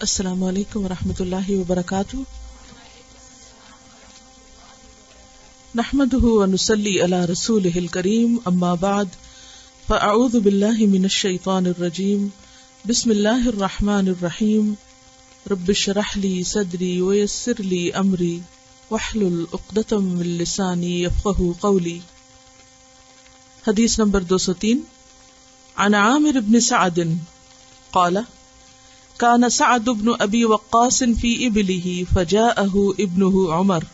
السلام علیکم ورحمۃ اللہ وبرکاتہ. نحمده ونصلی علی رسولہ الکریم اما بعد فاعوذ باللہ من الشیطان الرجیم بسم اللہ الرحمن الرحیم رب اشرح لی صدری ویسر لی امری واحلل عقدۃ من لسانی یفقہوا قولی. حدیث نمبر 203. عن عامر بن سعد قال كان سعد بن ابي وقاص في ابله فجاءه ابنه عمر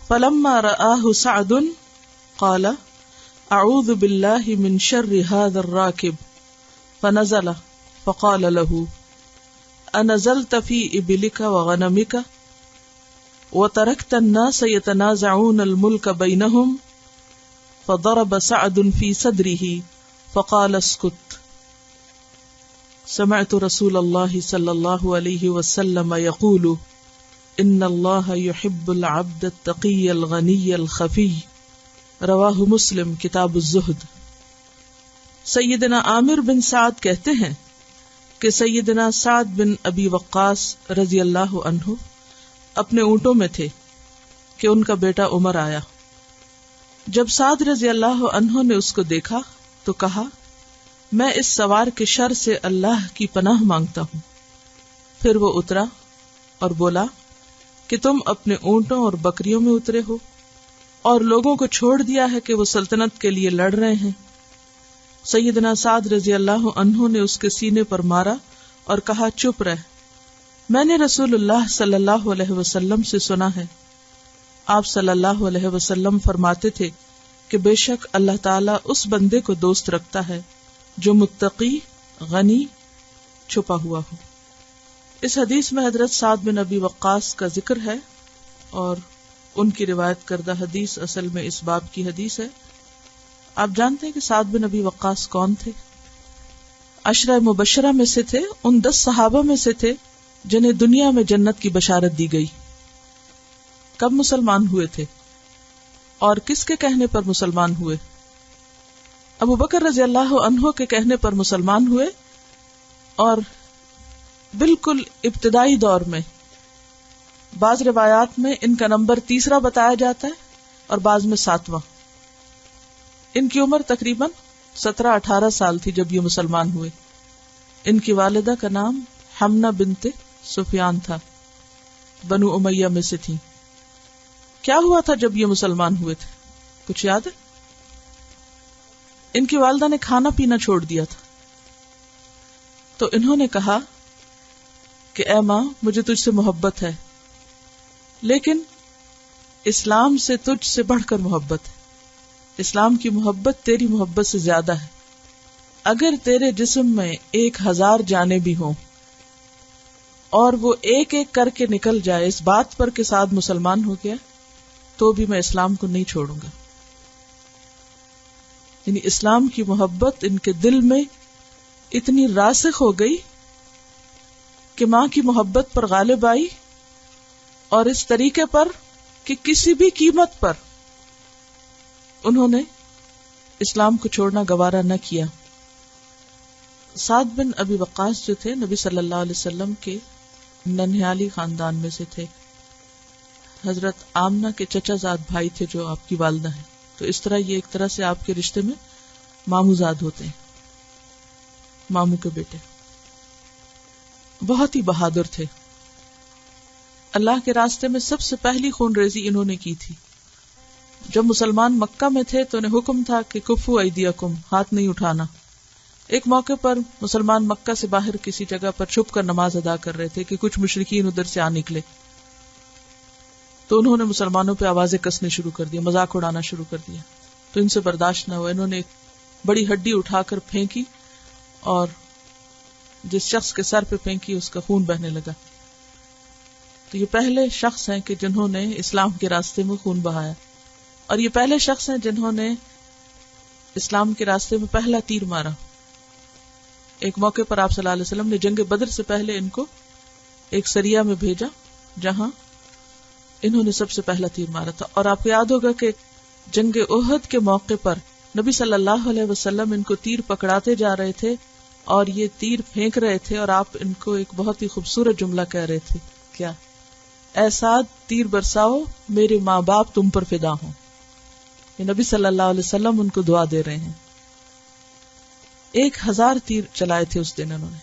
فلما رآه سعد قال اعوذ بالله من شر هذا الراكب فنزل فقال له انزلت في ابلك وغنمك وتركت الناس يتنازعون الملك بينهم فضرب سعد في صدره فقال اسكت. سمعت رسول اللہ صلی اللہ علیہ وسلم یقول ان اللہ یحب العبد التقی الغنی الخفی. رواہ مسلم کتاب الزہد. سیدنا عامر بن سعد کہتے ہیں کہ سیدنا سعد بن ابی وقاص رضی اللہ عنہ اپنے اونٹوں میں تھے کہ ان کا بیٹا عمر آیا. جب سعد رضی اللہ عنہ نے اس کو دیکھا تو کہا میں اس سوار کے شر سے اللہ کی پناہ مانگتا ہوں. پھر وہ اترا اور بولا کہ تم اپنے اونٹوں اور بکریوں میں اترے ہو اور لوگوں کو چھوڑ دیا ہے کہ وہ سلطنت کے لیے لڑ رہے ہیں. سیدنا سعد رضی اللہ عنہ نے اس کے سینے پر مارا اور کہا چپ رہ، میں نے رسول اللہ صلی اللہ علیہ وسلم سے سنا ہے، آپ صلی اللہ علیہ وسلم فرماتے تھے کہ بے شک اللہ تعالیٰ اس بندے کو دوست رکھتا ہے جو متقی غنی چھپا ہوا ہو. اس حدیث میں حضرت سعد بن ابی وقاص کا ذکر ہے اور ان کی روایت کردہ حدیث اصل میں اس باب کی حدیث ہے. آپ جانتے ہیں کہ سعد بن ابی وقاص کون تھے؟ عشرہ مبشرہ میں سے تھے، ان 10 صحابہ میں سے تھے جنہیں دنیا میں جنت کی بشارت دی گئی. کب مسلمان ہوئے تھے اور کس کے کہنے پر مسلمان ہوئے؟ ابو بکر رضی اللہ عنہ کے کہنے پر مسلمان ہوئے اور بالکل ابتدائی دور میں. بعض روایات میں ان کا نمبر 3 بتایا جاتا ہے اور بعض میں 7واں. ان کی عمر تقریباً 17-18 سال تھی جب یہ مسلمان ہوئے. ان کی والدہ کا نام حمنہ بنت سفیان تھا، بنو امیہ میں سے تھی. کیا ہوا تھا جب یہ مسلمان ہوئے تھے؟ کچھ یاد ہے؟ ان کی والدہ نے کھانا پینا چھوڑ دیا تھا تو انہوں نے کہا کہ اے ماں مجھے تجھ سے محبت ہے، لیکن اسلام سے تجھ سے بڑھ کر محبت ہے. اسلام کی محبت تیری محبت سے زیادہ ہے. اگر تیرے جسم میں 1000 جانیں بھی ہوں اور وہ ایک ایک کر کے نکل جائے اس بات پر کہ سعد مسلمان ہو گیا تو بھی میں اسلام کو نہیں چھوڑوں گا. یعنی اسلام کی محبت ان کے دل میں اتنی راسخ ہو گئی کہ ماں کی محبت پر غالب آئی اور اس طریقے پر کہ کسی بھی قیمت پر انہوں نے اسلام کو چھوڑنا گوارا نہ کیا. سعد بن ابی وقاص جو تھے نبی صلی اللہ علیہ وسلم کے ننہالی خاندان میں سے تھے. حضرت آمنہ کے چچا زاد بھائی تھے جو آپ کی والدہ ہیں، تو اس طرح یہ ایک طرح سے آپ کے رشتے میں ماموں زاد ہوتے ہیں، ماموں کے بیٹے. بہت ہی بہادر تھے. اللہ کے راستے میں سب سے پہلی خون ریزی انہوں نے کی تھی. جب مسلمان مکہ میں تھے تو انہیں حکم تھا کہ کفو ایدیکم، ہاتھ نہیں اٹھانا. ایک موقع پر مسلمان مکہ سے باہر کسی جگہ پر چھپ کر نماز ادا کر رہے تھے کہ کچھ مشرکین ادھر سے آ نکلے، تو انہوں نے مسلمانوں پہ آوازیں کسنے شروع کر دیا، مذاق اڑانا شروع کر دیا. تو ان سے برداشت نہ ہوا، انہوں نے ایک بڑی ہڈی اٹھا کر پھینکی اور جس شخص کے سر پہ پھینکی اس کا خون بہنے لگا. تو یہ پہلے شخص ہیں کہ جنہوں نے اسلام کے راستے میں خون بہایا، اور یہ پہلے شخص ہیں جنہوں نے اسلام کے راستے میں پہلا تیر مارا. ایک موقع پر آپ صلی اللہ علیہ وسلم نے جنگ بدر سے پہلے ان کو ایک سریہ میں بھیجا جہاں انہوں نے سب سے پہلا تیر مارا تھا. اور آپ کو یاد ہوگا کہ جنگ احد کے موقع پر نبی صلی اللہ علیہ وسلم ان کو تیر پکڑاتے جا رہے تھے اور یہ تیر پھینک رہے تھے اور آپ ان کو ایک بہت ہی خوبصورت جملہ کہہ رہے تھے. کیا؟ اے سعد تیر برساؤ، میرے ماں باپ تم پر فدا ہوں. یہ نبی صلی اللہ علیہ وسلم ان کو دعا دے رہے ہیں. 1000 تیر چلائے تھے اس دن انہوں نے.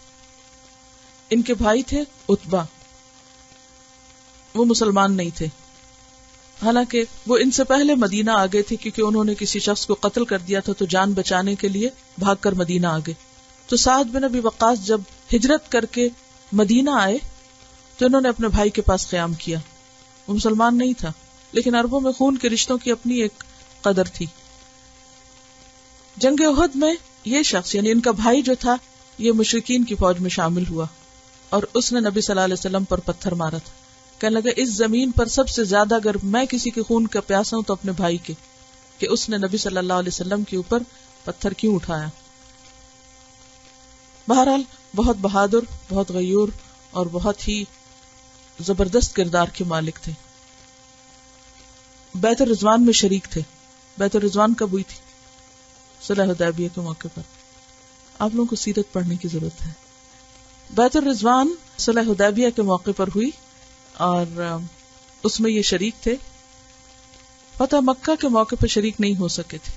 ان کے بھائی تھے عتبہ، وہ مسلمان نہیں تھے، حالانکہ وہ ان سے پہلے مدینہ آ گئے تھے کیونکہ انہوں نے کسی شخص کو قتل کر دیا تھا تو جان بچانے کے لیے بھاگ کر مدینہ آ گئے. تو سعد بن ابی وقاص جب ہجرت کر کے مدینہ آئے تو انہوں نے اپنے بھائی کے پاس قیام کیا. وہ مسلمان نہیں تھا لیکن عربوں میں خون کے رشتوں کی اپنی ایک قدر تھی. جنگ احد میں یہ شخص یعنی ان کا بھائی جو تھا یہ مشرکین کی فوج میں شامل ہوا اور اس نے نبی صلی اللہ علیہ وسلم پر پتھر مارا تھا. کہنے لگا اس زمین پر سب سے زیادہ اگر میں کسی کے خون کا پیاسا ہوں تو اپنے بھائی کے، کہ اس نے نبی صلی اللہ علیہ وسلم کے اوپر پتھر کیوں اٹھایا. بہرحال بہت بہادر، بہت غیور اور بہت ہی زبردست کردار کے مالک تھے. بیعت الرضوان میں شریک تھے. بیعت الرضوان کب ہوئی تھی؟ صلح حدیبیہ کے موقع پر. آپ لوگوں کو سیرت پڑھنے کی ضرورت ہے. بیعت الرضوان صلح حدیبیہ کے موقع پر ہوئی اور اس میں یہ شریک تھے. فتح مکہ کے موقع پر شریک نہیں ہو سکے تھے.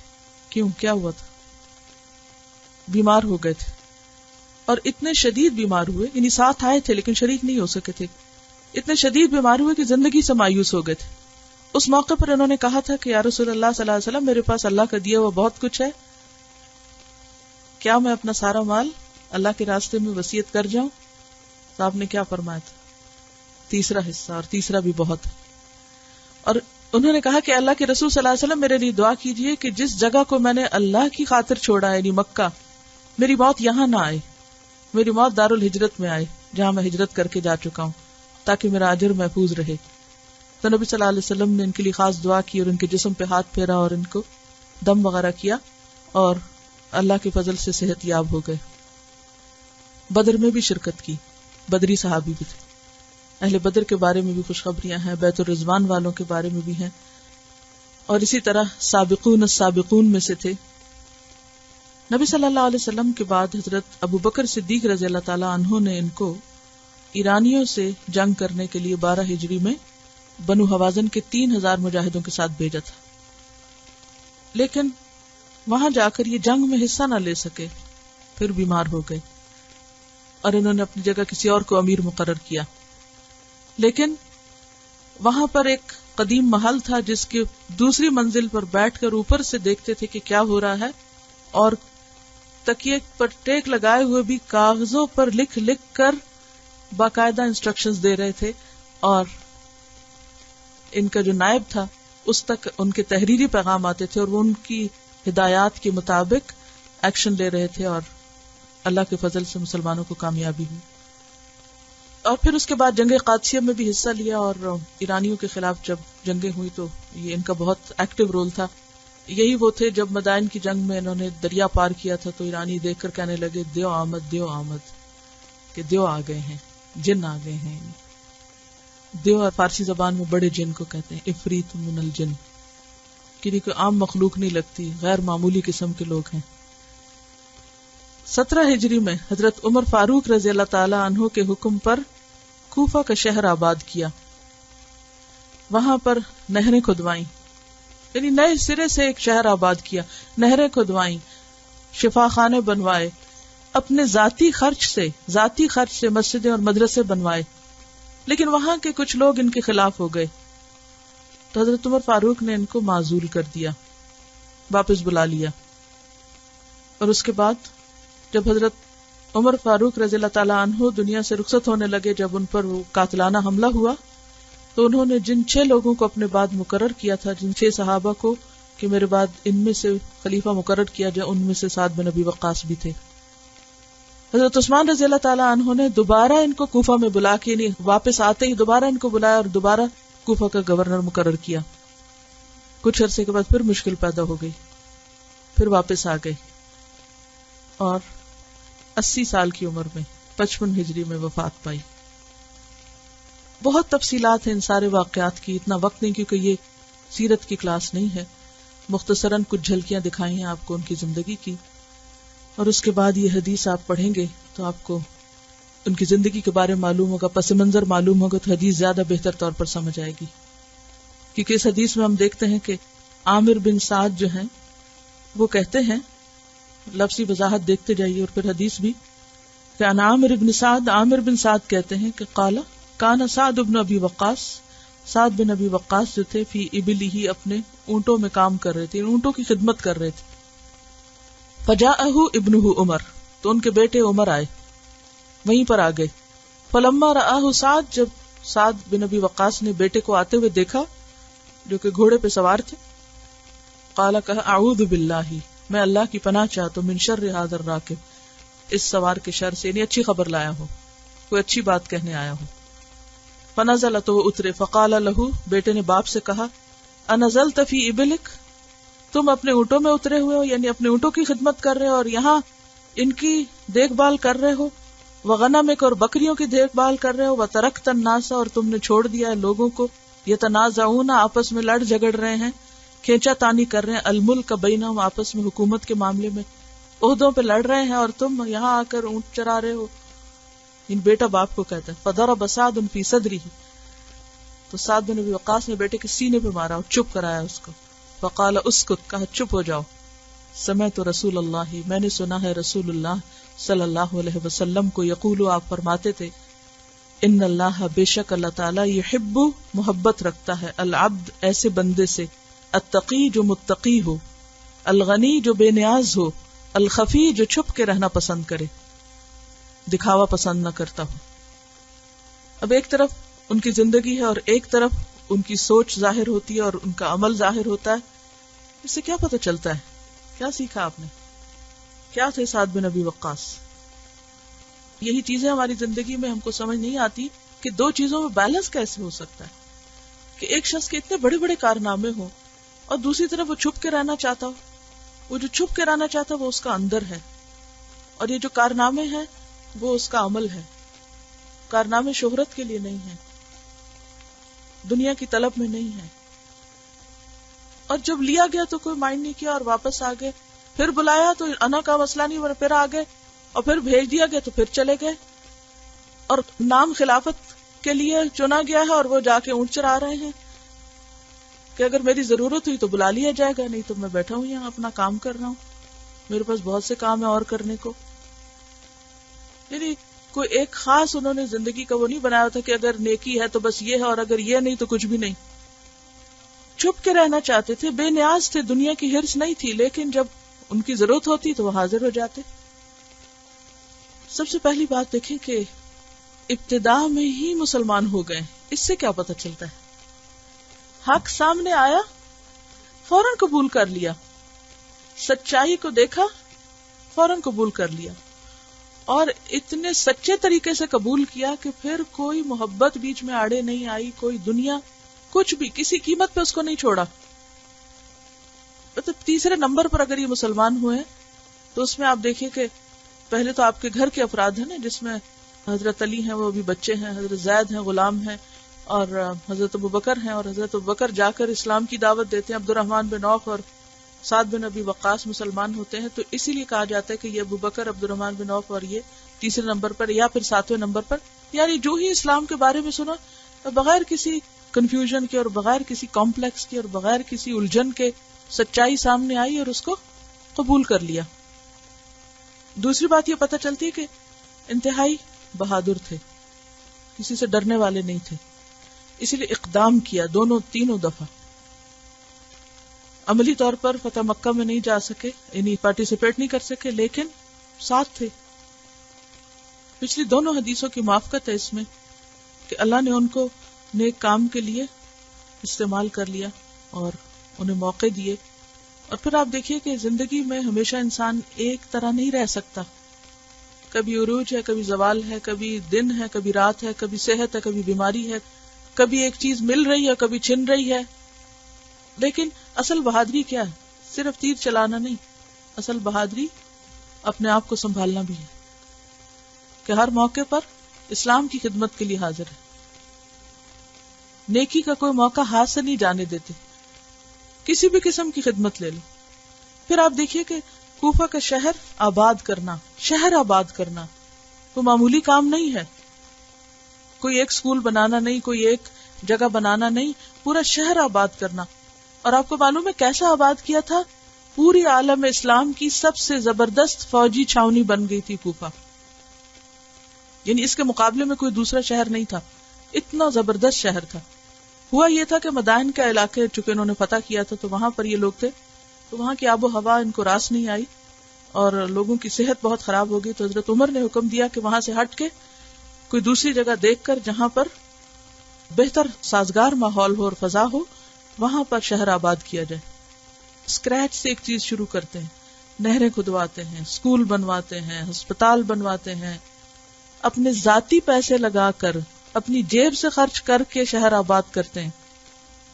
کیوں؟ کیا ہوا تھا؟ بیمار ہو گئے تھے اور اتنے شدید بیمار ہوئے، یعنی ساتھ آئے تھے لیکن شریک نہیں ہو سکے تھے. اتنے شدید بیمار ہوئے کہ زندگی سے مایوس ہو گئے تھے. اس موقع پر انہوں نے کہا تھا کہ یا رسول اللہ صلی اللہ علیہ وسلم میرے پاس اللہ کا دیا ہوا بہت کچھ ہے، کیا میں اپنا سارا مال اللہ کے راستے میں وصیت کر جاؤں؟ تو آپ نے کیا فرمایا تھا؟ تیسرا حصہ، اور تیسرا بھی بہت ہے. اور انہوں نے کہا کہ اللہ کے رسول صلی اللہ علیہ وسلم میرے لیے دعا کیجئے کہ جس جگہ کو میں نے اللہ کی خاطر چھوڑا ہے یعنی مکہ، میری موت یہاں نہ آئے، میری موت دار الہجرت میں آئے جہاں میں ہجرت کر کے جا چکا ہوں، تاکہ میرا اجر محفوظ رہے. تو نبی صلی اللہ علیہ وسلم نے ان کے لیے خاص دعا کی اور ان کے جسم پہ ہاتھ پھیرا اور ان کو دم وغیرہ کیا اور اللہ کے فضل سے صحت یاب ہو گئے. بدر میں بھی شرکت کی، بدری صحابی بھی تھے. اہل بدر کے بارے میں بھی خوشخبریاں ہیں، بیت الرضوان والوں کے بارے میں بھی ہیں، اور اسی طرح سابقون السابقون میں سے تھے. نبی صلی اللہ علیہ وسلم کے بعد حضرت ابو بکر صدیق رضی اللہ تعالی عنہ نے ان کو ایرانیوں سے جنگ کرنے کے لیے 12 ہجری میں بنو حوازن کے 3000 مجاہدوں کے ساتھ بھیجا تھا. لیکن وہاں جا کر یہ جنگ میں حصہ نہ لے سکے، پھر بیمار ہو گئے اور انہوں نے اپنی جگہ کسی اور کو امیر مقرر کیا. لیکن وہاں پر ایک قدیم محل تھا جس کی دوسری منزل پر بیٹھ کر اوپر سے دیکھتے تھے کہ کیا ہو رہا ہے، اور تکیے پر ٹیک لگائے ہوئے بھی کاغذوں پر لکھ لکھ کر باقاعدہ انسٹرکشنز دے رہے تھے، اور ان کا جو نائب تھا اس تک ان کے تحریری پیغام آتے تھے اور وہ ان کی ہدایات کے مطابق ایکشن لے رہے تھے، اور اللہ کے فضل سے مسلمانوں کو کامیابی ہوئی. اور پھر اس کے بعد جنگ قادسیہ میں بھی حصہ لیا، اور ایرانیوں کے خلاف جب جنگیں ہوئی تو یہ ان کا بہت ایکٹیو رول تھا. یہی وہ تھے جب مدائن کی جنگ میں انہوں نے دریا پار کیا تھا تو ایرانی دیکھ کر کہنے لگے دیو آمد، دیو آمد، کہ دیو آ گئے ہیں، جن آ گئے ہیں. دیو فارسی زبان میں بڑے جن کو کہتے ہیں، افریت من الجن، کسی کو عام مخلوق نہیں لگتی، غیر معمولی قسم کے لوگ ہیں. 17 ہجری میں حضرت عمر فاروق رضی اللہ تعالی عنہ کے حکم پر کوفہ کا شہر آباد کیا. وہاں پر نہریں کھدوائیں، یعنی نئے سرے سے ایک شہر آباد کیا، نہریں کھدوائیں، شفا خانے بنوائے، اپنے ذاتی خرچ سے مسجدیں اور مدرسے بنوائے. لیکن وہاں کے کچھ لوگ ان کے خلاف ہو گئے تو حضرت عمر فاروق نے ان کو معزول کر دیا، واپس بلا لیا. اور اس کے بعد جب حضرت عمر فاروق رضی اللہ تعالیٰ عنہ دنیا سے رخصت ہونے لگے، جب ان پر وہ قاتلانہ حملہ ہوا تو انہوں نے جن 6 لوگوں کو اپنے بعد مقرر کیا تھا، جن 6 صحابہ کو کہ میرے بعد ان میں سے خلیفہ مقرر کیا جائے، ان میں سے سعد بن ابی وقاص بھی تھے. حضرت عثمان رضی اللہ تعالیٰ عنہ نے دوبارہ ان کو کوفہ میں بلا کے، واپس آتے ہی دوبارہ ان کو بلایا اور دوبارہ کوفہ کا گورنر مقرر کیا. کچھ عرصے کے بعد پھر مشکل پیدا ہو گئی، پھر واپس آ گئے اور 80 سال کی عمر میں 55 ہجری میں وفات پائی. بہت تفصیلات ہیں ان سارے واقعات کی، اتنا وقت نہیں کیونکہ یہ سیرت کی کلاس نہیں ہے. مختصراً کچھ جھلکیاں دکھائی ہیں آپ کو ان کی زندگی کی. اور اس کے بعد یہ حدیث آپ پڑھیں گے تو آپ کو ان کی زندگی کے بارے میں معلوم ہوگا، پس منظر معلوم ہوگا، تو حدیث زیادہ بہتر طور پر سمجھ آئے گی. کیونکہ اس حدیث میں ہم دیکھتے ہیں کہ عامر بن سعد جو ہیں وہ کہتے ہیں، لفظی وضاحت دیکھتے جائیے اور پھر حدیث بھی، کہ عن عامر بن سعد کہتے ہیں کہ قال کان سعد بن ابی وقاص، سعد بن ابی وقاص جو تھے، فی ابلہ اپنے اونٹوں میں کام کر رہے تھے، اونٹوں کی خدمت کر رہے تھے. فجاءہ ابنہ عمر، تو ان کے بیٹے عمر آئے، وہیں پر آ گئے. فلما رآہ سعد، جب سعد بن ابی وقاص نے بیٹے کو آتے ہوئے دیکھا جو کہ گھوڑے پہ سوار تھے، قال، کہا، اعوذ باللہ، میں اللہ کی پناہ چاہتا ہوں، من شر ھذا الراکب، اس سوار کے شر سے، یعنی اچھی خبر لایا ہو، کوئی اچھی بات کہنے آیا ہو. فنزل، تو وہ اترے. فقال لہ، بیٹے نے باپ سے کہا، انزلت فی ابلک، تم اپنے اونٹوں میں اترے ہوئے ہو، یعنی اپنے اونٹوں کی خدمت کر رہے ہو اور یہاں ان کی دیکھ بھال کر رہے ہو، وغنمک، اور بکریوں کی دیکھ بھال کر رہے ہو، وترکت الناس، اور تم نے چھوڑ دیا ہے لوگوں کو، یتنازعون، آپس میں لڑ جھگڑ رہے ہیں، کھینچا تانی کر رہے ہیں، الملک بینہم، آپس میں حکومت کے معاملے میں عہدوں پہ لڑ رہے ہیں، اور تم یہاں آ کر اونٹ چرا رہے ہو. ان بیٹا باپ کو کہتا ہے. فضرب سعد فی صدرہ، تو سعد بن ابی وقاص نے بیٹے کے سینے پہ مارا اور چپ کرایا اس کو. فقال اسکت، کہا چپ ہو جاؤ. سمعت رسول اللہ، میں نے سنا ہے رسول اللہ صلی اللہ علیہ وسلم کو، یقول، آپ فرماتے تھے، ان اللہ، بے شک اللہ تعالی، یحب، محبت رکھتا ہے، العبد، ایسے بندے سے، التقی، جو متقی ہو، الغنی، جو بے نیاز ہو، الخفی، جو چھپ کے رہنا پسند کرے، دکھاوا پسند نہ کرتا ہو. اب ایک طرف ان کی زندگی ہے اور ایک طرف ان کی سوچ ظاہر ہوتی ہے اور ان کا عمل ظاہر ہوتا ہے. اس سے کیا پتہ چلتا ہے؟ کیا سیکھا آپ نے؟ کیا تھے سعد بن ابی وقاص؟ یہی چیزیں ہماری زندگی میں ہم کو سمجھ نہیں آتی کہ دو چیزوں میں بیلنس کیسے ہو سکتا ہے، کہ ایک شخص کے اتنے بڑے بڑے کارنامے ہوں اور دوسری طرف وہ چھپ کے رہنا چاہتا ہو. وہ جو چھپ کے رہنا چاہتا ہے وہ اس کا اندر ہے، اور یہ جو کارنامے ہیں وہ اس کا عمل ہے. کارنامے شہرت کے لیے نہیں ہیں، دنیا کی طلب میں نہیں ہے. اور جب لیا گیا تو کوئی مائنڈ نہیں کیا اور واپس آ گئے، پھر بلایا تو انا کا مسئلہ نہیں، پھر آ گئے، اور پھر بھیج دیا گیا تو پھر چلے گئے. اور نام خلافت کے لیے چنا گیا ہے اور وہ جا کے اونٹ چرا رہے ہیں کہ اگر میری ضرورت ہوئی تو بلا لیا جائے گا، نہیں تو میں بیٹھا ہوں یہاں اپنا کام کر رہا ہوں، میرے پاس بہت سے کام ہے اور کرنے کو. یعنی کوئی ایک خاص انہوں نے زندگی کا وہ نہیں بنایا تھا کہ اگر نیکی ہے تو بس یہ ہے اور اگر یہ نہیں تو کچھ بھی نہیں. چھپ کے رہنا چاہتے تھے، بے نیاز تھے، دنیا کی ہرس نہیں تھی، لیکن جب ان کی ضرورت ہوتی تو وہ حاضر ہو جاتے. سب سے پہلی بات دیکھیں کہ ابتدا میں ہی مسلمان ہو گئے. اس سے کیا پتہ چلتا ہے؟ حق سامنے آیا، فوراً قبول کر لیا، سچائی کو دیکھا، فوراً قبول کر لیا، اور اتنے سچے طریقے سے قبول کیا کہ پھر کوئی محبت بیچ میں آڑے نہیں آئی، کوئی دنیا کچھ بھی کسی قیمت پہ اس کو نہیں چھوڑا. مطلب تیسرے نمبر پر اگر یہ مسلمان ہوئے تو اس میں آپ دیکھیں کہ پہلے تو آپ کے گھر کے افراد ہیں نا، جس میں حضرت علی ہیں، وہ ابھی بچے ہیں، حضرت زید ہیں، غلام ہیں، اور حضرت ابوبکر ہیں، اور حضرت ابوبکر جا کر اسلام کی دعوت دیتے ہیں. عبد الرحمن بن عوف اور سعد بن ابی وقاص مسلمان ہوتے ہیں، تو اسی لیے کہا جاتا ہے کہ یہ ابوبکر، عبد الرحمن بن عوف اور یہ تیسرے نمبر پر یا پھر ساتویں نمبر پر. یعنی جو ہی اسلام کے بارے میں سنا، بغیر کسی کنفیوژن کے اور بغیر کسی کمپلیکس کے اور بغیر کسی الجھن کے سچائی سامنے آئی اور اس کو قبول کر لیا. دوسری بات یہ پتہ چلتی ہے کہ انتہائی بہادر تھے، کسی سے ڈرنے والے نہیں تھے، اسی لیے اقدام کیا تینوں دفعہ. عملی طور پر فتح مکہ میں نہیں جا سکے، یعنی پارٹیسپیٹ نہیں کر سکے، لیکن ساتھ تھے. پچھلی دونوں حدیثوں کی موافقت ہے اس میں کہ اللہ نے ان کو نیک کام کے لیے استعمال کر لیا اور انہیں موقع دیے. اور پھر آپ دیکھیے کہ زندگی میں ہمیشہ انسان ایک طرح نہیں رہ سکتا، کبھی عروج ہے، کبھی زوال ہے، کبھی دن ہے، کبھی رات ہے، کبھی صحت ہے، کبھی بیماری ہے، کبھی ایک چیز مل رہی ہے، کبھی چھن رہی ہے. لیکن اصل بہادری کیا ہے؟ صرف تیر چلانا نہیں، اصل بہادری اپنے آپ کو سنبھالنا بھی ہے کہ ہر موقع پر اسلام کی خدمت کے لیے حاضر ہے. نیکی کا کوئی موقع ہاتھ سے نہیں جانے دیتے، کسی بھی قسم کی خدمت لے لو. پھر آپ دیکھیے کہ کوفہ کا شہر آباد کرنا، شہر آباد کرنا تو معمولی کام نہیں ہے. کوئی ایک سکول بنانا نہیں، کوئی ایک جگہ بنانا نہیں، پورا شہر آباد کرنا. اور آپ کو معلوم ہے کیسا آباد کیا تھا؟ پوری عالم اسلام کی سب سے زبردست فوجی چھاونی بن گئی تھی کوفہ. یعنی اس کے مقابلے میں کوئی دوسرا شہر نہیں تھا، اتنا زبردست شہر تھا. ہوا یہ تھا کہ مدائن کے علاقے چونکہ انہوں نے فتح کیا تھا تو وہاں پر یہ لوگ تھے، تو وہاں کی آب و ہوا ان کو راس نہیں آئی اور لوگوں کی صحت بہت خراب ہو گئی. تو حضرت عمر نے حکم دیا کہ وہاں سے ہٹ کے کوئی دوسری جگہ دیکھ کر جہاں پر بہتر سازگار ماحول ہو اور فضا ہو وہاں پر شہر آباد کیا جائے. اسکریچ سے ایک چیز شروع کرتے ہیں، نہریں کھدواتے ہیں، اسکول بنواتے ہیں، ہسپتال بنواتے ہیں، اپنے ذاتی پیسے لگا کر اپنی جیب سے خرچ کر کے شہر آباد کرتے ہیں.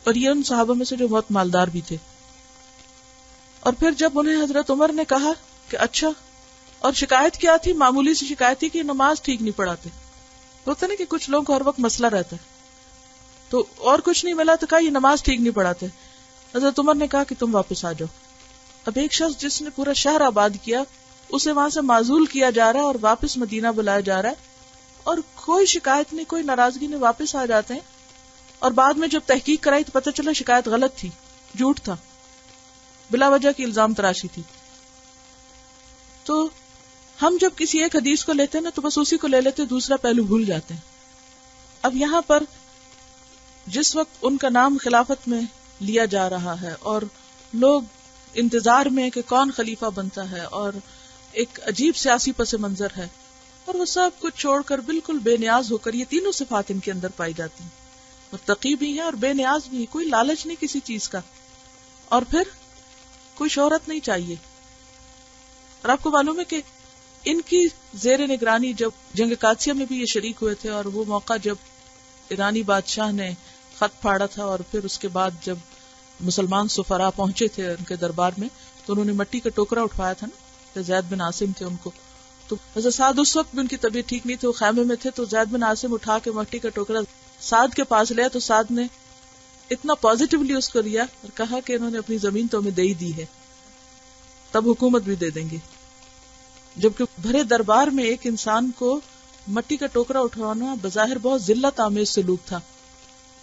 اور یہ ان صحابہ میں سے جو بہت مالدار بھی تھے. اور پھر جب انہیں حضرت عمر نے کہا کہ اچھا، اور شکایت کیا تھی؟ معمولی سی شکایت تھی کہ نماز ٹھیک نہیں پڑھاتے. ہوتا نا کہ کچھ لوگوں کو ہر وقت مسئلہ رہتا ہے، تو اور کچھ نہیں ملا تو کہا یہ نماز ٹھیک نہیں پڑھاتے. حضرت عمر نے کہا کہ تم واپس آ جاؤ. اب ایک شخص جس نے پورا شہر آباد کیا اسے وہاں سے معزول کیا جا رہا ہے اور واپس مدینہ بلایا جا رہا ہے، اور کوئی شکایت نہیں، کوئی ناراضگی نہیں، واپس آ جاتے ہیں. اور بعد میں جب تحقیق کرائی تو پتہ چلا شکایت غلط تھی، جھوٹ تھا، بلا وجہ کی الزام تراشی تھی. تو ہم جب کسی ایک حدیث کو لیتے ہیں نا تو بس اسی کو لے لیتے، دوسرا پہلو بھول جاتے ہیں. اب یہاں پر جس وقت ان کا نام خلافت میں لیا جا رہا ہے اور لوگ انتظار میں کہ کون خلیفہ بنتا ہے اور ایک عجیب سیاسی پس منظر ہے، اور وہ سب کچھ چھوڑ کر بالکل بے نیاز ہو کر، یہ تینوں صفات ان کے اندر پائی جاتی ہیں، متقی بھی ہے اور بے نیاز بھی ہے، کوئی لالچ نہیں کسی چیز کا، اور پھر کوئی شہرت نہیں چاہیے. اور آپ کو معلوم ہے کہ ان کی زیر نگرانی جب جنگ قادسیہ میں بھی یہ شریک ہوئے تھے، اور وہ موقع جب ایرانی بادشاہ نے خط پھاڑا تھا اور پھر اس کے بعد جب مسلمان سفراء پہنچے تھے ان کے دربار میں تو انہوں نے مٹی کا ٹوکرا اٹھوایا تھا نا، زید بن عاصم تھے ان کو. تو حضرت سعد اس وقت بھی ان کی طبیعت ٹھیک نہیں تھی، وہ خیمے میں تھے، تو زید بن عاصم اٹھا کے مٹی کا ٹوکرا سعد کے پاس لیا تو سعد نے اتنا پازیٹیولی اس کو لیا اور کہا کہ انہوں نے اپنی زمین تو ہمیں دے ہی دی ہے، تب حکومت بھی دے دیں گے. جبکہ بھرے دربار میں ایک انسان کو مٹی کا ٹوکرا اٹھوانا بظاہر بہت ذلت آمیز سلوک تھا،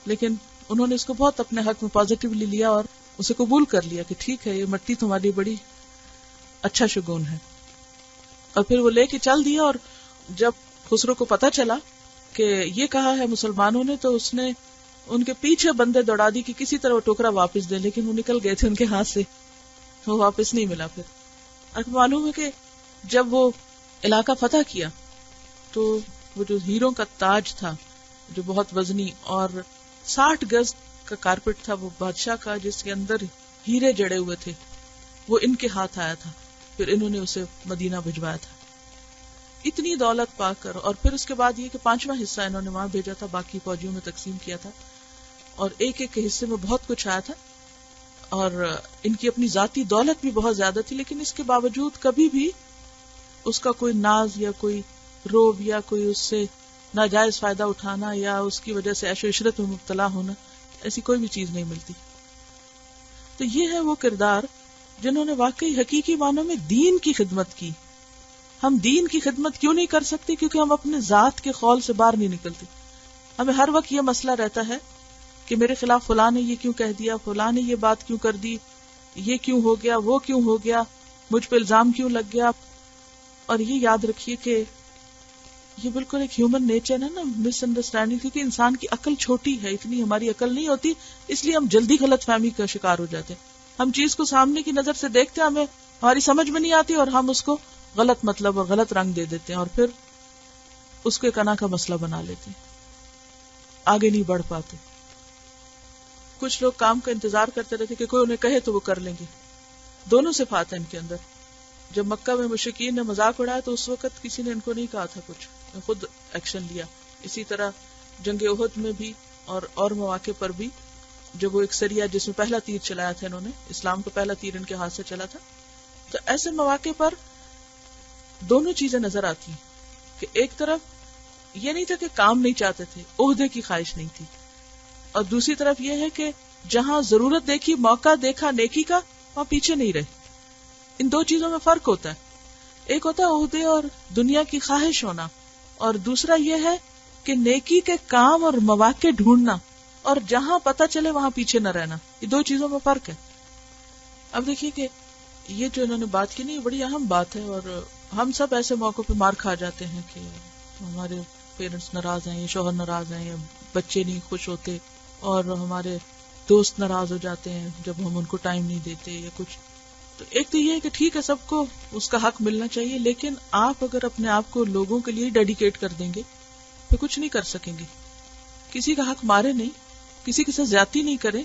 لیکن انہوں نے اس کو بہت اپنے حق میں پازیٹیولی لیا اور اسے قبول کر لیا کہ ٹھیک ہے، یہ مٹی تمہاری بڑی اچھا شگون ہے. اور پھر وہ لے کے چل دیا. اور جب خسرو کو پتا چلا کہ یہ کہا ہے مسلمانوں نے تو اس نے ان کے پیچھے بندے دوڑا دی کہ کسی طرح وہ ٹوکرا واپس دے، لیکن وہ نکل گئے تھے ان کے ہاتھ سے، وہ واپس نہیں ملا. پھر آپ کو معلوم ہے کہ جب وہ علاقہ فتح کیا تو وہ جو ہیروں کا تاج تھا جو بہت وزنی اور 60 گز کا کارپٹ تھا وہ بادشاہ کا، جس کے اندر ہیرے جڑے ہوئے تھے، وہ ان کے ہاتھ آیا تھا. پھر انہوں نے اسے مدینہ بھجوایا تھا اتنی دولت پا کر. اور پھر اس کے بعد یہ کہ 5واں حصہ انہوں نے وہاں بھیجا تھا، باقی فوجیوں میں تقسیم کیا تھا، اور ایک ایک کے حصے میں بہت کچھ آیا تھا. اور ان کی اپنی ذاتی دولت بھی بہت زیادہ تھی، لیکن اس کے باوجود کبھی بھی اس کا کوئی ناز یا کوئی روب یا کوئی اس سے ناجائز فائدہ اٹھانا یا اس کی وجہ سے عیش و عشرت میں مبتلا ہونا، ایسی کوئی بھی چیز نہیں ملتی. تو یہ ہے وہ کردار جنہوں نے واقعی حقیقی معنوں میں دین کی خدمت کی. ہم دین کی خدمت کیوں نہیں کر سکتے؟ کیونکہ ہم اپنے ذات کے خول سے باہر نہیں نکلتے. ہمیں ہر وقت یہ مسئلہ رہتا ہے کہ میرے خلاف فلاں نے یہ کیوں کہہ دیا، فلاں نے یہ بات کیوں کر دی، یہ کیوں ہو گیا، وہ کیوں ہو گیا، مجھ پہ الزام کیوں لگ گیا. اور یہ یاد رکھیے کہ یہ بالکل ایک ہیومن نیچر ہے نا، مس انڈرسٹینڈنگ، کیونکہ انسان کی عقل چھوٹی ہے، اتنی ہماری عقل نہیں ہوتی، اس لیے ہم جلدی غلط فہمی کا شکار ہو جاتے ہیں. ہم چیز کو سامنے کی نظر سے دیکھتے ہیں، ہمیں ہماری سمجھ میں نہیں آتی اور ہم اس کو غلط مطلب اور غلط رنگ دے دیتے ہیں اور پھر اس کو ایک انا کا مسئلہ بنا لیتے ہیں، آگے نہیں بڑھ پاتے. کچھ لوگ کام کا انتظار کرتے رہتے کہ کوئی انہیں کہے تو وہ کر لیں گے. دونوں صفات ہیں ان کے اندر. جب مکہ میں مشرکین نے مذاق اڑایا تو اس وقت کسی نے ان کو نہیں کہا تھا کچھ، خود ایکشن لیا. اسی طرح جنگ احد میں بھی اور مواقع پر بھی جب وہ ایک سریہ جس میں پہلا تیر چلایا تھا انہوں نے، اسلام کا پہلا تیر ان کے ہاتھ سے چلا تھا، تو ایسے مواقع پر دونوں چیزیں نظر آتی ہیں کہ ایک طرف یہ نہیں تھا کہ کام نہیں چاہتے تھے، عہدے کی خواہش نہیں تھی، اور دوسری طرف یہ ہے کہ جہاں ضرورت دیکھی، موقع دیکھا نیکی کا، وہاں پیچھے نہیں رہے. ان دو چیزوں میں فرق ہوتا ہے. ایک ہوتا ہے عہدے اور دنیا کی خواہش ہونا، اور دوسرا یہ ہے کہ نیکی کے کام اور مواقع ڈھونڈنا اور جہاں پتہ چلے وہاں پیچھے نہ رہنا. یہ دو چیزوں میں فرق ہے. اب دیکھیے کہ یہ جو انہوں نے بات کی نا، یہ بڑی اہم بات ہے، اور ہم سب ایسے موقع پہ مار کھا جاتے ہیں کہ ہمارے پیرنٹس ناراض ہیں یا شوہر ناراض ہیں یا بچے نہیں خوش ہوتے، اور ہمارے دوست ناراض ہو جاتے ہیں جب ہم ان کو ٹائم نہیں دیتے یا کچھ. تو ایک تو یہ ہے کہ ٹھیک ہے سب کو اس کا حق ملنا چاہیے، لیکن آپ اگر اپنے آپ کو لوگوں کے لیے ڈیڈیکیٹ کر دیں گے تو کچھ نہیں کر سکیں گے. کسی کا حق مارے نہیں، کسی کے ساتھ زیادتی نہیں کریں،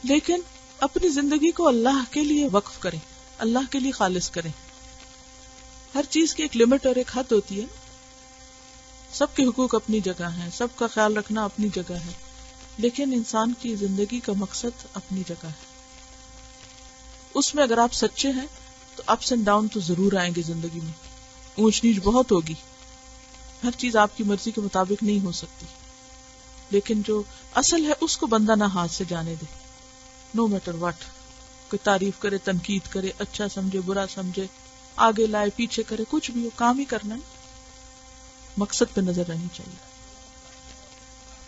لیکن اپنی زندگی کو اللہ کے لیے وقف کریں، اللہ کے لیے خالص کریں. ہر چیز کی ایک لمٹ اور ایک حد ہوتی ہے. سب کے حقوق اپنی جگہ ہیں، سب کا خیال رکھنا اپنی جگہ ہے، لیکن انسان کی زندگی کا مقصد اپنی جگہ ہے. اس میں اگر آپ سچے ہیں تو اپس اینڈ ڈاؤن تو ضرور آئیں گے زندگی میں، اونچ نیچ بہت ہوگی، ہر چیز آپ کی مرضی کے مطابق نہیں ہو سکتی، لیکن جو اصل ہے اس کو بندہ نہ ہاتھ سے جانے دے. نو میٹر واٹ، کوئی تعریف کرے، تنقید کرے، اچھا سمجھے، برا سمجھے، آگے لائے، پیچھے کرے، کچھ بھی ہو، کام ہی کرنا ہے، مقصد پہ نظر رہنی چاہیے.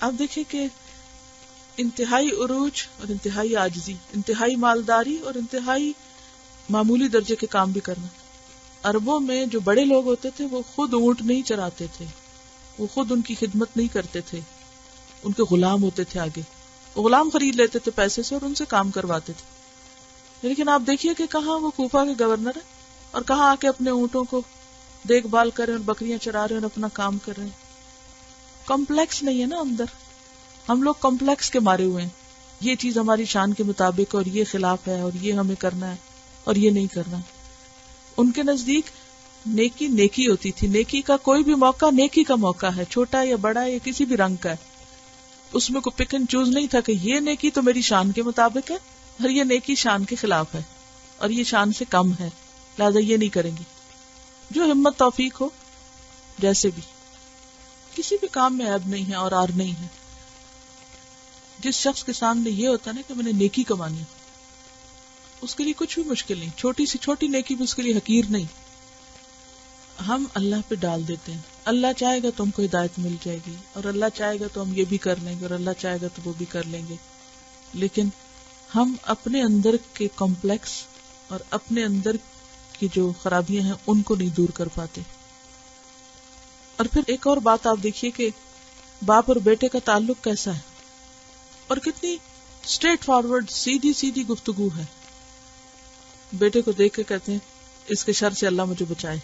آپ دیکھیں کہ انتہائی عروج اور انتہائی عاجزی، انتہائی مالداری اور انتہائی معمولی درجے کے کام بھی کرنا. عربوں میں جو بڑے لوگ ہوتے تھے وہ خود اونٹ نہیں چراتے تھے، وہ خود ان کی خدمت نہیں کرتے تھے، ان کے غلام ہوتے تھے. آگے وہ غلام خرید لیتے تھے پیسے سے اور ان سے کام کرواتے تھے. لیکن آپ دیکھیے کہ کہاں وہ کوفہ کے گورنر ہیں اور کہاں آ کے اپنے اونٹوں کو دیکھ بھال کر رہے ہیں اور بکریاں چرا رہے ہیں اور اپنا کام کر رہے ہیں. کمپلیکس نہیں ہے نا اندر. ہم لوگ کمپلیکس کے مارے ہوئے ہیں، یہ چیز ہماری شان کے مطابق اور یہ خلاف ہے اور یہ ہمیں کرنا ہے اور یہ نہیں کرنا. ان کے نزدیک نیکی نیکی ہوتی تھی. نیکی کا کوئی بھی موقع نیکی کا موقع ہے، چھوٹا یا بڑا یا کسی بھی رنگ کا ہے. اس میں کوئی پک اینڈ چوز نہیں تھا کہ یہ نیکی تو میری شان کے مطابق ہے اور یہ نیکی شان کے خلاف ہے اور یہ شان سے کم ہے، لہذا یہ نہیں کریں گی. جو ہمت توفیق ہو، جیسے بھی، کسی بھی کام میں عیب نہیں ہے اور آر نہیں ہے. جس شخص کے سامنے یہ ہوتا ہے نا کہ میں نے نیکی کمانی، اس کے لیے کچھ بھی مشکل نہیں، چھوٹی سی چھوٹی نیکی بھی اس کے لیے حقیر نہیں. ہم اللہ پہ ڈال دیتے ہیں، اللہ چاہے گا تو ہم کو ہدایت مل جائے گی، اور اللہ چاہے گا تو ہم یہ بھی کر لیں گے، اور اللہ چاہے گا تو وہ بھی کر لیں گے. لیکن ہم اپنے اندر کے کمپلیکس اور اپنے اندر کی جو خرابیاں ہیں ان کو نہیں دور کر پاتے. اور پھر ایک اور بات آپ دیکھیے کہ باپ اور بیٹے کا تعلق کیسا ہے اور کتنی اسٹریٹ فارورڈ سیدھی سیدھی گفتگو ہے. بیٹے کو دیکھ کے کہتے ہیں اس کے شر سے اللہ مجھے بچائے.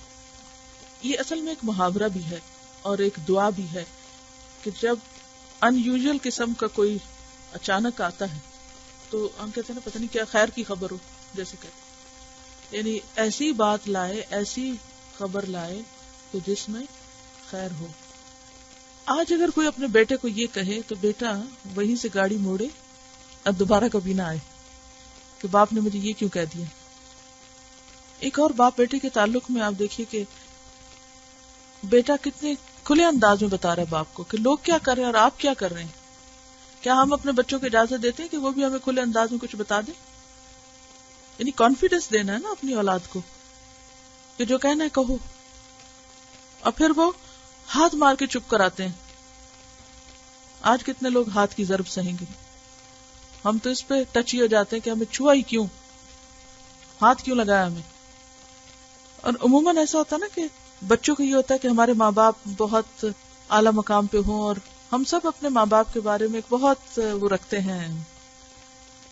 یہ اصل میں ایک محاورہ بھی ہے اور ایک دعا بھی ہے کہ جب ان یوزول قسم کا کوئی اچانک آتا ہے تو ہم کہتے ہیں نا پتہ نہیں کیا خیر کی خبر ہو، جیسے کہتے یعنی ایسی بات لائے، ایسی خبر لائے تو جس میں خیر ہو. آج اگر کوئی اپنے بیٹے کو یہ کہے تو بیٹا وہیں سے گاڑی موڑے اور دوبارہ کبھی نہ آئے کہ باپ نے مجھے یہ کیوں کہہ دیا. ایک اور باپ بیٹے کے تعلق میں آپ دیکھیے کہ بیٹا کتنے کھلے انداز میں بتا رہا ہے باپ کو کہ لوگ کیا کر رہے ہیں اور آپ کیا کر رہے ہیں. کیا ہم اپنے بچوں کو اجازت دیتے ہیں کہ وہ بھی ہمیں کھلے انداز میں کچھ بتا دیں؟ یعنی کانفیڈنس دینا ہے نا اپنی اولاد کو کہ جو کہنا ہے کہو، اور پھر وہ ہاتھ مار کے چپ کراتے ہیں. آج کتنے لوگ ہاتھ کی ضرب سہیں گے؟ ہم تو اس پہ ٹچ ہی ہو جاتے ہیں کہ ہمیں چھوا ہی کیوں، ہاتھ کیوں لگایا ہمیں. اور عموماً ایسا ہوتا ہے نا کہ بچوں کو یہ ہوتا ہے کہ ہمارے ماں باپ بہت اعلیٰ مقام پہ ہوں، اور ہم سب اپنے ماں باپ کے بارے میں ایک بہت وہ رکھتے ہیں،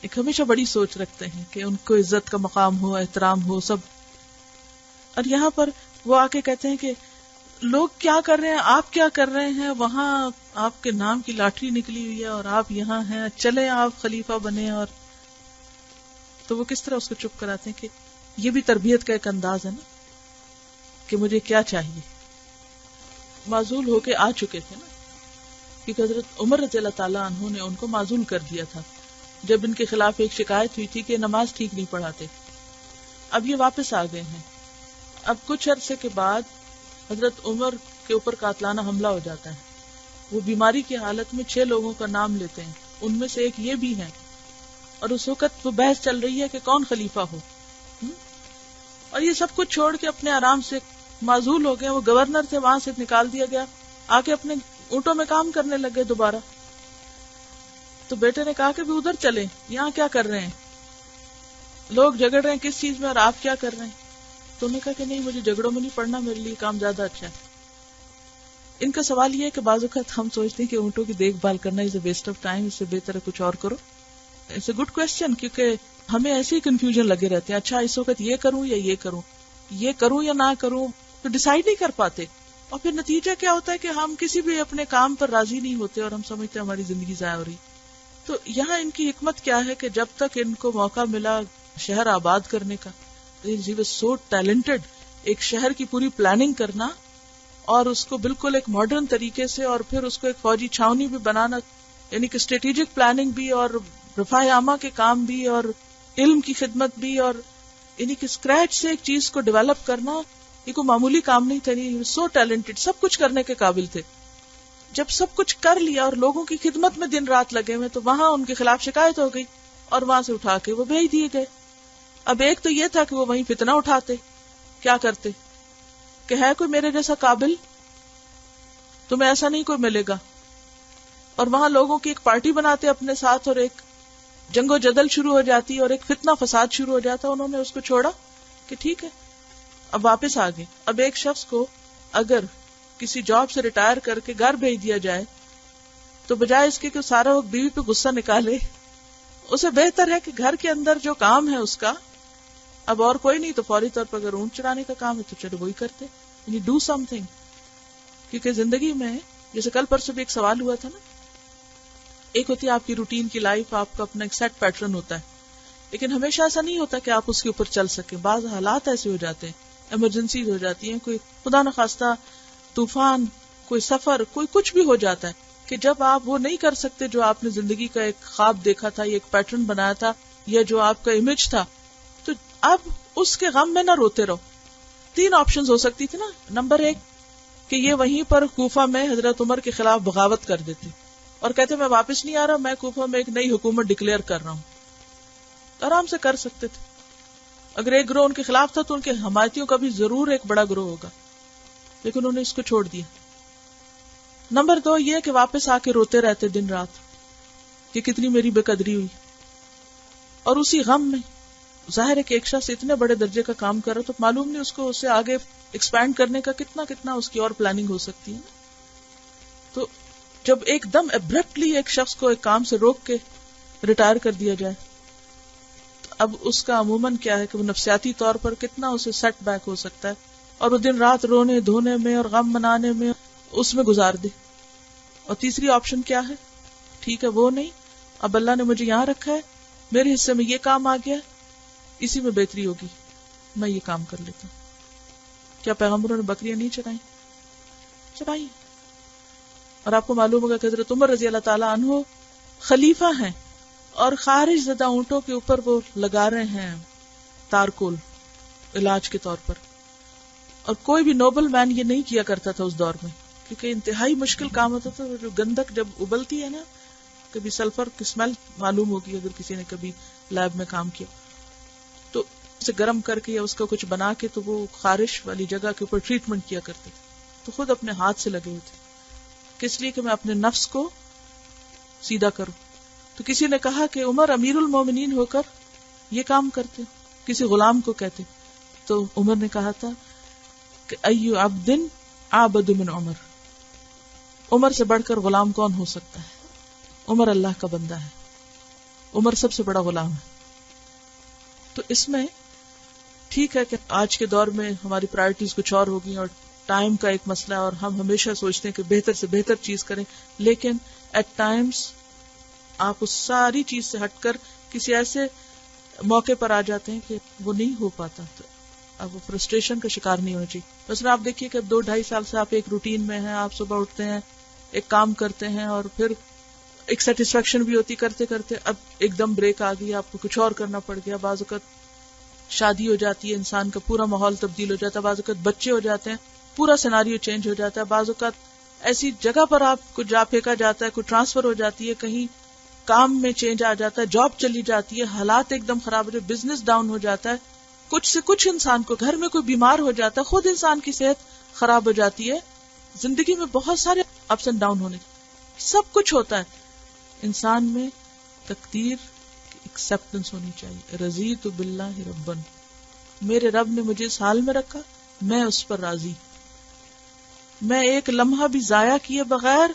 ایک ہمیشہ بڑی سوچ رکھتے ہیں کہ ان کو عزت کا مقام ہو، احترام ہو سب. اور یہاں پر وہ آ کے کہتے ہیں کہ لوگ کیا کر رہے ہیں، آپ کیا کر رہے ہیں، وہاں آپ کے نام کی لاٹری نکلی ہوئی ہے اور آپ یہاں ہیں، چلے آپ خلیفہ بنے. اور تو وہ کس طرح اس کو چپ کراتے ہیں کہ یہ بھی تربیت کا ایک انداز ہے نا کہ مجھے کیا چاہیے. معزول ہو کے آ چکے تھے نا، کیونکہ حضرت عمر رضی اللہ تعالیٰ عنہ نے ان کو معزول کر دیا تھا جب ان کے خلاف ایک شکایت ہوئی تھی کہ نماز ٹھیک نہیں پڑھاتے. اب یہ واپس آ گئے ہیں. اب کچھ عرصے کے بعد حضرت عمر کے اوپر قاتلانہ حملہ ہو جاتا ہے. وہ بیماری کی حالت میں 6 لوگوں کا نام لیتے ہیں، ان میں سے ایک یہ بھی ہے، اور اس وقت وہ بحث چل رہی ہے کہ کون خلیفہ ہو. اور یہ سب کچھ چھوڑ کے اپنے آرام سے معزول ہو گئے. وہ گورنر تھے, وہاں سے نکال دیا گیا, آ کے اپنے اونٹوں میں کام کرنے لگے دوبارہ. تو بیٹے نے کہا کہ بھی ادھر چلیں, یہاں کیا کر رہے ہیں, لوگ جھگڑ رہے ہیں کس چیز میں اور آپ کیا کر رہے ہیں. تو انہوں نے کہا کہ نہیں, مجھے جھگڑوں میں نہیں پڑنا, میرے لیے کام زیادہ اچھا ہے. ان کا سوال یہ ہے کہ بعض اوقات ہم سوچتے ہیں کہ اونٹوں کی دیکھ بھال کرنا از اے ویسٹ آف ٹائم, اس سے بہتر ہے کچھ اور کرو. اٹس اے گڈ کوشچن, کیونکہ ہمیں ایسے ہی کنفیوژن لگے رہتے ہیں, اچھا اس وقت یہ کروں یا یہ کروں, یہ کروں یا نہ کروں, تو ڈیسائیڈ نہیں کر پاتے. اور پھر نتیجہ کیا ہوتا ہے کہ ہم کسی بھی اپنے کام پر راضی نہیں ہوتے اور ہم سمجھتے ہیں ہماری زندگی ضائع ہو رہی. تو یہاں ان کی حکمت کیا ہے کہ جب تک ان کو موقع ملا شہر آباد کرنے کا, ہی واز سو ٹیلنٹڈ, ایک شہر کی پوری پلاننگ کرنا اور اس کو بالکل ایک ماڈرن طریقے سے, اور پھر اس کو ایک فوجی چھاونی بھی بنانا, یعنی کہ اسٹریٹجک پلاننگ بھی اور رفاہ عامہ کے کام بھی اور علم کی خدمت بھی, اور یعنی کہ اسکریچ سے ایک چیز کو ڈیولپ کرنا یہ کوئی معمولی کام نہیں تھا. سو ٹیلنٹڈ, سب کچھ کرنے کے قابل تھے. جب سب کچھ کر لیا اور لوگوں کی خدمت میں دن رات لگے ہوئے, تو وہاں ان کے خلاف شکایت ہو گئی اور وہاں سے اٹھا کے وہ بھیج دیے گئے. اب ایک تو یہ تھا کہ وہ وہیں فتنہ اٹھاتے, کیا کرتے کہ ہے کوئی میرے جیسا قابل, تمہیں ایسا نہیں کوئی ملے گا, اور وہاں لوگوں کی ایک پارٹی بناتے اپنے ساتھ, اور ایک جنگ و جدل شروع ہو جاتی اور ایک فتنہ فساد شروع ہو جاتا. انہوں نے اس کو چھوڑا کہ ٹھیک ہے, اب واپس آ گئے. اب ایک شخص کو اگر کسی جاب سے ریٹائر کر کے گھر بھیج دیا جائے تو بجائے اس کے کہ سارا وقت بیوی پہ غصہ نکالے, اسے بہتر ہے کہ گھر کے اندر جو کام ہے اس کا, اب اور کوئی نہیں تو فوری طور پر اگر اونٹ چرانے کا کام ہے تو چلو وہی کرتے, یعنی ڈو سم تھنگ. کیونکہ زندگی میں جیسے کل پرسوں بھی ایک سوال ہوا تھا نا, ایک ہوتی ہے آپ کی روٹین کی لائف, آپ کا اپنا ایک سیٹ پیٹرن ہوتا ہے, لیکن ہمیشہ ایسا نہیں ہوتا کہ آپ اس کے اوپر چل سکیں. بعض حالات ایسے ہو جاتے ہیں, ایمرجنسیز ہو جاتی ہیں, کوئی خدا نخواستہ طوفان, کوئی سفر, کوئی کچھ بھی ہو جاتا ہے کہ جب آپ وہ نہیں کر سکتے جو آپ نے زندگی کا ایک خواب دیکھا تھا, یا ایک پیٹرن بنایا تھا, یا جو آپ کا امیج تھا, تو اب اس کے غم میں نہ روتے رہو. 3 آپشنز ہو سکتی تھی نا. نمبر 1 کہ یہ وہیں پر کوفہ میں حضرت عمر کے خلاف بغاوت کر دیتے اور کہتے میں واپس نہیں آ رہا, میں کوفہ میں ایک نئی حکومت ڈکلیئر کر رہا ہوں. آرام سے کر سکتے تھے. اگر ایک گروہ ان کے خلاف تھا تو ان کے حمایتیوں کا بھی ضرور ایک بڑا گروہ ہوگا, لیکن انہوں نے اس کو چھوڑ دیا. نمبر 2 یہ کہ واپس آ کے روتے رہتے دن رات کہ کتنی میری بے قدری ہوئی, اور اسی غم میں ظاہر ہے کہ ایک شخص اتنے بڑے درجے کا کام کر رہا تو معلوم نہیں اس کو اسے آگے ایکسپینڈ کرنے کا کتنا اس کی اور پلاننگ ہو سکتی ہے. تو جب ایک دم ابرپٹلی ایک شخص کو ایک کام سے روک کے ریٹائر کر دیا جائے تو اب اس کا عموماً کیا ہے کہ وہ نفسیاتی طور پر کتنا اسے سیٹ بیک ہو سکتا ہے, اور وہ دن رات رونے دھونے میں اور غم منانے میں اس میں گزار دے. اور تیسری آپشن کیا ہے, ٹھیک ہے وہ نہیں, اب اللہ نے مجھے یہاں رکھا ہے, میرے حصے میں یہ کام آ گیا, اسی میں بہتری ہوگی, میں یہ کام کر لیتا ہوں. کیا پیغمبروں نے بکریاں نہیں چرائی؟ اور آپ کو معلوم ہوگا کہ حضرت عمر رضی اللہ تعالیٰ عنہ خلیفہ ہیں, اور خارج زدہ اونٹوں کے اوپر وہ لگا رہے ہیں تارکول علاج کے طور پر. اور کوئی بھی نوبل مین یہ نہیں کیا کرتا تھا اس دور میں, کیونکہ انتہائی مشکل کام ہوتا تھا. جو گندک جب ابلتی ہے نا, کبھی سلفر کی اسمیل معلوم ہوگی اگر کسی نے کبھی لیب میں کام کیا, تو اسے گرم کر کے یا اس کا کچھ بنا کے تو وہ خارش والی جگہ کے اوپر ٹریٹمنٹ کیا کرتے تھے. تو خود اپنے ہاتھ سے لگے ہوئے تھے, کس لیے کہ میں اپنے نفس کو سیدھا کروں. تو کسی نے کہا کہ عمر امیر المومنین ہو کر یہ کام کرتے, کسی غلام کو کہتے. تو عمر نے کہا تھا کہ ایو عبد عابد من عمر, عمر سے بڑھ کر غلام کون ہو سکتا ہے, عمر اللہ کا بندہ ہے, عمر سب سے بڑا غلام ہے. تو اس میں ٹھیک ہے کہ آج کے دور میں ہماری پرائرٹیز کچھ اور ہوگی اور ٹائم کا ایک مسئلہ ہے, اور ہم ہمیشہ سوچتے ہیں کہ بہتر سے بہتر چیز کریں, لیکن ایٹ ٹائمز آپ اس ساری چیز سے ہٹ کر کسی ایسے موقع پر آ جاتے ہیں کہ وہ نہیں ہو پاتا, تو اب وہ فرسٹریشن کا شکار نہیں ہونا چاہیے. مثلا آپ دیکھیے کہ 2-2.5 سال سے آپ ایک روٹین میں ہیں, آپ صبح اٹھتے ہیں, ایک کام کرتے ہیں, اور پھر ایک سیٹسفیکشن بھی ہوتی کرتے کرتے, اب ایک دم بریک آ گئی, آپ کو کچھ اور کرنا پڑ گیا. بعض اوقات شادی ہو جاتی ہے, انسان کا پورا ماحول تبدیل ہو جاتا ہے, بعض اوقات بچے ہو جاتے ہیں, پورا سیناریو چینج ہو جاتا ہے, بعض اوقات ایسی جگہ پر آپ کو جا پھینکا جاتا ہے, کوئی ٹرانسفر ہو جاتی ہے, کہیں کام میں چینج آ جاتا ہے, جاب چلی جاتی ہے, حالات ایک دم خراب ہو جاتے, بزنس ڈاؤن ہو جاتا ہے. کچھ سے کچھ انسان کو گھر میں کوئی بیمار ہو جاتا ہے، خود انسان کی صحت خراب ہو جاتی ہے، زندگی میں بہت سارے اپس اینڈ ڈاؤن ہونے، سب کچھ ہوتا ہے. انسان میں تقدیر کی ایکسپٹنس ہونی چاہیے. رضیت باللہ ربن، میرے رب نے مجھے اس حال میں رکھا، میں اس پر راضی. میں ایک لمحہ بھی ضائع کیے بغیر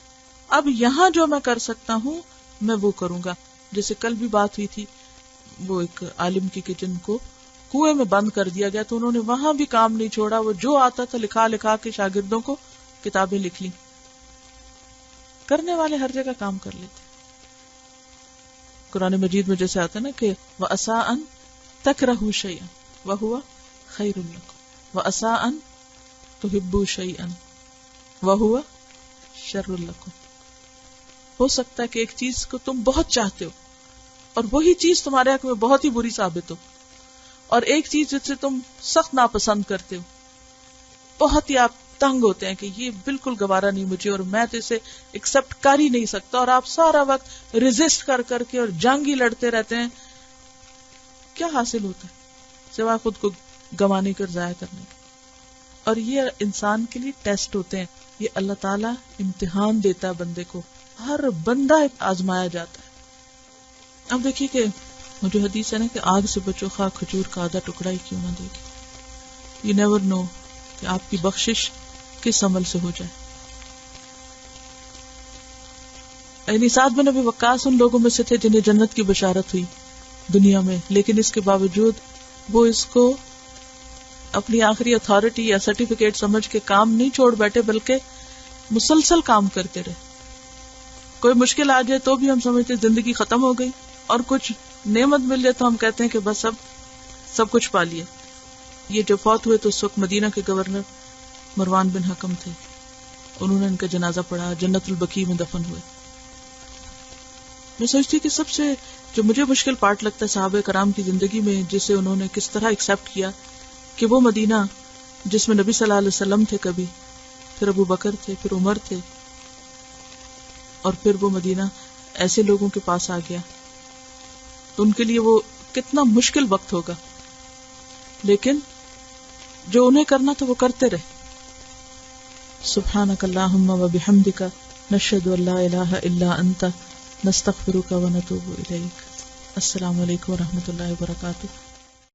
اب یہاں جو میں کر سکتا ہوں میں وہ کروں گا. جیسے کل بھی بات ہوئی تھی، وہ ایک عالم کی کہ جن کو کنویں میں بند کر دیا گیا تو انہوں نے وہاں بھی کام نہیں چھوڑا، وہ جو آتا تھا لکھا کے شاگردوں کو کتابیں لکھ لی. کرنے والے ہر جگہ کام کر لیتے. قرآن مجید میں جیسے آتا ہے نا کہ وَعَسَىٰ أَن تَكْرَهُوا شَيْئًا وَهُوَ خَيْرٌ لَكُمْ وَعَسَىٰ أَن تُحِبُّوا شَيْئًا وَهُوَ شَرٌ لَكُمْ. ہو سکتا ہے کہ ایک چیز کو تم بہت چاہتے ہو اور وہی چیز تمہارے حق میں بہت ہی بری ثابت ہو، اور ایک چیز جس سے تم سخت ناپسند کرتے ہو، بہت ہی آپ تنگ ہوتے ہیں کہ یہ بالکل گوارا نہیں مجھے اور میں تو اسے ایکسپٹ کر ہی نہیں سکتا، اور آپ سارا وقت ریزسٹ کر کے اور جنگ ہی لڑتے رہتے ہیں. کیا حاصل ہوتا ہے سوائے خود کو گنوانے کر ضائع کرنے کا. اور یہ انسان کے لیے ٹیسٹ ہوتے ہیں، یہ اللہ تعالیٰ امتحان دیتا ہے بندے کو. ہر بندہ آزمایا جاتا ہے. اب دیکھیے کہ وہ جو حدیث ہے نا کہ آگ سے بچو خواہ کھجور کا آدھا ٹکڑا ہی کیوں نہ دے گی. یو نیور نو کہ آپ کی بخشش کس عمل سے ہو جائے. یعنی سعد بن ابی وقاص ان لوگوں میں سے تھے جنہیں جنت کی بشارت ہوئی دنیا میں، لیکن اس کے باوجود وہ اس کو اپنی آخری اتھارٹی یا سرٹیفکیٹ سمجھ کے کام نہیں چھوڑ بیٹھے، بلکہ مسلسل کام کرتے رہے. کوئی مشکل آ جائے تو بھی ہم سمجھتے زندگی ختم ہو گئی، اور کچھ نعمت مل جائے تو ہم کہتے ہیں کہ بس اب سب کچھ پا لیا. یہ جو فوت ہوئے تو اس وقت مدینہ کے گورنر مروان بن حکم تھے، انہوں نے ان کا جنازہ پڑھا، جنت البقیع میں دفن ہوئے. میں سوچتی کہ سب سے جو مجھے مشکل پارٹ لگتا ہے صحابہ کرام کی زندگی میں، جسے انہوں نے کس طرح ایکسپٹ کیا کہ وہ مدینہ جس میں نبی صلی اللہ علیہ وسلم تھے کبھی، پھر ابو بکر تھے، پھر عمر تھے، اور پھر وہ مدینہ ایسے لوگوں کے پاس آ گیا، تو ان کے لیے وہ کتنا مشکل وقت ہوگا، لیکن جو انہیں کرنا تھا وہ کرتے رہے. سبحانک اللہم و بحمدک نشہد ان لا الہ الا انت نستغفرک و نتوب الیک. السلام علیکم و رحمۃ اللہ وبرکاتہ.